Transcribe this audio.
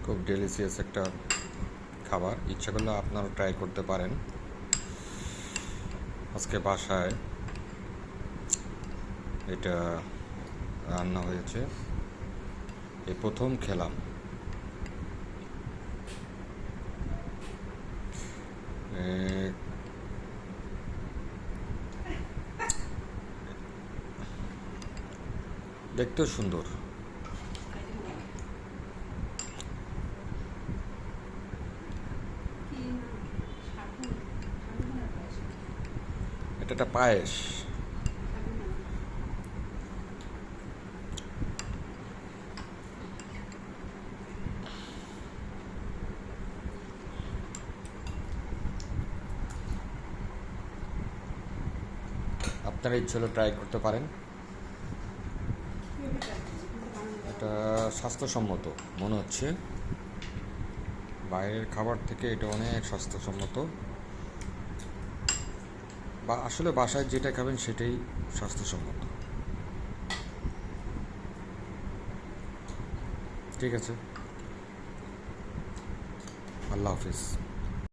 খুব ডেলিশিয়াস একটা খাবার, ইচ্ছা করলে আপনারা ট্রাই করতে পারেন। আজকে বাসায় এটা রান্না হয়েছে, এই প্রথম খেলাম। দেখতেও সুন্দর। এটা একটা পায়েস। আপনারা ইচ্ছে হলে ট্রাই করতে পারেন। এটা স্বাস্থ্যসম্মত মনে হচ্ছে, বাইরের খাবার থেকে এটা অনেক স্বাস্থ্যসম্মত, বা আসলে বাসায় যেটা খাবেন সেটাই স্বাস্থ্যসম্মত। ঠিক আছে, আল্লাহ হাফিজ।